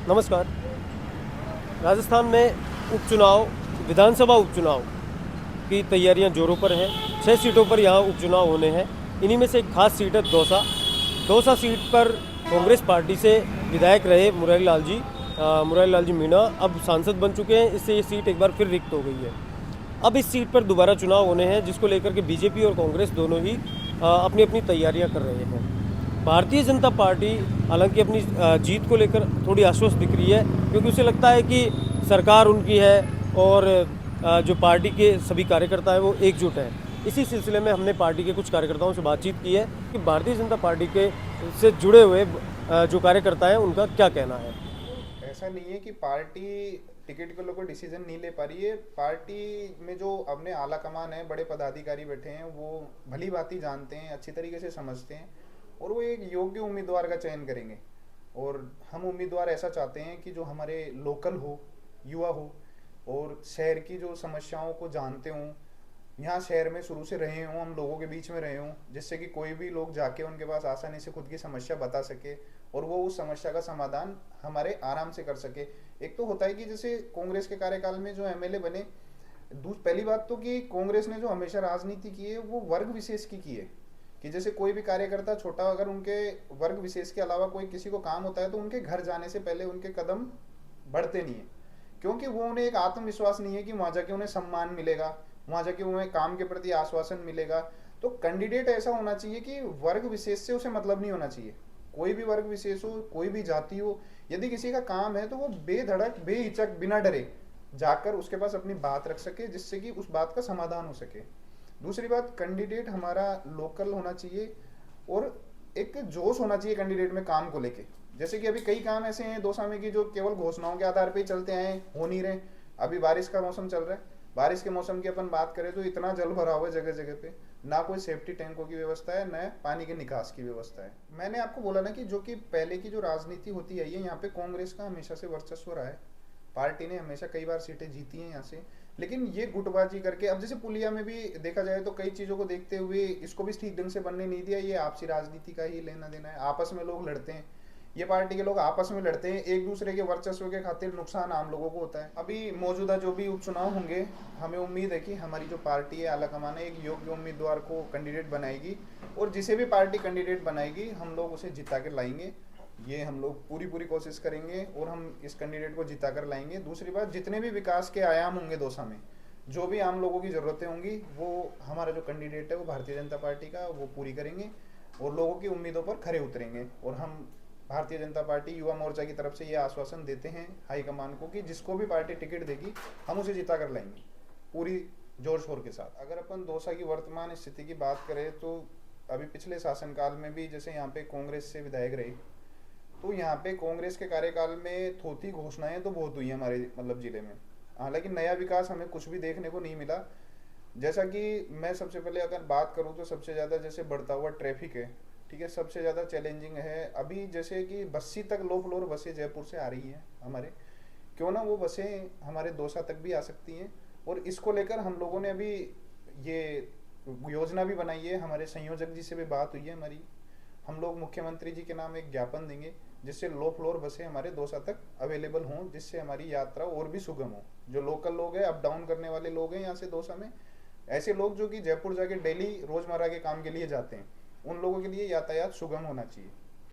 नमस्कार। राजस्थान में उपचुनाव, विधानसभा उपचुनाव की तैयारियां जोरों पर हैं। 6 सीटों पर यहां उपचुनाव होने हैं। इन्हीं में से एक खास सीट है दौसा। दौसा सीट पर कांग्रेस पार्टी से विधायक रहे मुरारी लाल जी मीणा अब सांसद बन चुके हैं। इससे ये सीट एक बार फिर रिक्त हो गई है। अब इस सीट पर दोबारा चुनाव होने हैं, जिसको लेकर के बीजेपी और कांग्रेस दोनों ही अपनी अपनी तैयारियां कर रहे हैं। भारतीय जनता पार्टी हालांकि अपनी जीत को लेकर थोड़ी आश्वस्त दिख रही है, क्योंकि उसे लगता है कि सरकार उनकी है और जो पार्टी के सभी कार्यकर्ता हैं वो एकजुट हैं। इसी सिलसिले में हमने पार्टी के कुछ कार्यकर्ताओं से बातचीत की है कि भारतीय जनता पार्टी के से जुड़े हुए जो कार्यकर्ता हैं उनका क्या कहना है। ऐसा नहीं है कि पार्टी टिकट को लेकर डिसीजन नहीं ले पा रही है। पार्टी में जो अपने आला कमान है, बड़े पदाधिकारी बैठे हैं, वो भली भांति जानते हैं, अच्छी तरीके से समझते हैं और वो एक योग्य उम्मीदवार का चयन करेंगे। और हम उम्मीदवार ऐसा चाहते हैं कि जो हमारे लोकल हो, युवा हो और शहर की जो समस्याओं को जानते हों, यहाँ शहर में शुरू से रहे हों, हम लोगों के बीच में रहे हों, जिससे कि कोई भी लोग जाके उनके पास आसानी से खुद की समस्या बता सके और वो उस समस्या का समाधान हमारे आराम से कर सके। एक तो होता है कि जैसे कांग्रेस के कार्यकाल में जो एमएलए बने, पहली बात तो कि कांग्रेस ने जो हमेशा राजनीति की है वो वर्ग विशेष की है। कि जैसे कोई भी कार्यकर्ता छोटा अगर उनके वर्ग विशेष के अलावा कोई किसी को काम होता है तो उनके घर जाने से पहले उनके कदम बढ़ते नहीं है, क्योंकि वो उन्हें एक आत्मविश्वास नहीं है कि वहां जाके उन्हें सम्मान मिलेगा, वहां जाके उन्हें काम के प्रति आश्वासन मिलेगा। तो कैंडिडेट ऐसा होना चाहिए कि वर्ग विशेष से उसे मतलब नहीं होना चाहिए। कोई भी वर्ग विशेष हो, कोई भी जाति हो, यदि किसी का काम है तो वो बेधड़क बेहिचक बिना डरे जाकर उसके पास अपनी बात रख सके, जिससे कि उस बात का समाधान हो सके। दूसरी बात, कैंडिडेट हमारा लोकल होना चाहिए और एक जोश होना चाहिए कैंडिडेट में काम को लेके। जैसे कि अभी कई काम ऐसे हैं दो में की जो केवल घोषणाओं के आधार पे चलते आए, हो नहीं रहे। अभी बारिश का मौसम चल रहा है, बारिश के मौसम की अपन बात करें तो इतना जल भरा हुआ है जगह जगह पे, ना कोई सेफ्टी टैंकों की व्यवस्था है, न पानी के निकास की व्यवस्था है। मैंने आपको बोला ना कि जो कि पहले की जो राजनीति होती आई है, यहाँ पे कांग्रेस का हमेशा से वर्चस्व रहा है। पार्टी ने हमेशा कई बार सीटें जीती हैं यहाँ से, लेकिन ये गुटबाजी करके अब जैसे पुलिया में भी देखा जाए तो कई चीजों को देखते हुए इसको भी ठीक ढंग से बनने नहीं दिया। ये आपसी राजनीति का ही लेना देना है, आपस में लोग लड़ते हैं, ये पार्टी के लोग आपस में लड़ते हैं, एक दूसरे के वर्चस्व के खातिर नुकसान आम लोगों को होता है। अभी मौजूदा जो भी उपचुनाव होंगे, हमें उम्मीद है कि हमारी जो पार्टी है आला कमान है, एक योग्य उम्मीदवार को कैंडिडेट बनाएगी और जिसे भी पार्टी कैंडिडेट बनाएगी हम लोग उसे जिता कर लाएंगे। ये हम लोग पूरी पूरी कोशिश करेंगे और हम इस कैंडिडेट को जिता कर लाएंगे। दूसरी बात, जितने भी विकास के आयाम होंगे दौसा में, जो भी आम लोगों की जरूरतें होंगी, वो हमारा जो कैंडिडेट है वो भारतीय जनता पार्टी का वो पूरी करेंगे और लोगों की उम्मीदों पर खरे उतरेंगे। और हम भारतीय जनता पार्टी युवा मोर्चा की तरफ से ये आश्वासन देते हैं हाईकमान को कि जिसको भी पार्टी टिकट देगी हम उसे जिता कर लाएंगे पूरी जोर शोर के साथ। अगर अपन दौसा की वर्तमान स्थिति की बात करें तो अभी पिछले शासनकाल में भी जैसे यहाँ पे कांग्रेस से विधायक रहे, तो यहाँ पे कांग्रेस के कार्यकाल में थोथी घोषणाएं तो बहुत हुई है हमारे मतलब जिले में। हालांकि नया विकास हमें कुछ भी देखने को नहीं मिला। जैसा कि मैं सबसे पहले अगर बात करूँ तो सबसे ज़्यादा जैसे बढ़ता हुआ ट्रैफिक है, ठीक है, सबसे ज़्यादा चैलेंजिंग है। अभी जैसे कि बस्सी तक लो फ्लोर बसें जयपुर से आ रही हैं हमारे, क्यों ना वो बसें हमारे दौसा तक भी आ सकती हैं। और इसको लेकर हम लोगों ने अभी ये योजना भी बनाई है, हमारे संयोजक जी से भी बात हुई है हमारी। हम लोग मुख्यमंत्री जी के नाम एक ज्ञापन देंगे जिससे लो फ्लोर बसें हमारे दौसा तक अवेलेबल हों, जिससे हमारी यात्रा और भी सुगम हो। जो लोकल लोग हैं, अप डाउन करने वाले लोग हैं यहाँ से दौसा में, ऐसे लोग जो कि जयपुर जाके डेली रोजमर्रा के काम के लिए जाते हैं, उन लोगों के लिए यातायात सुगम होना चाहिए।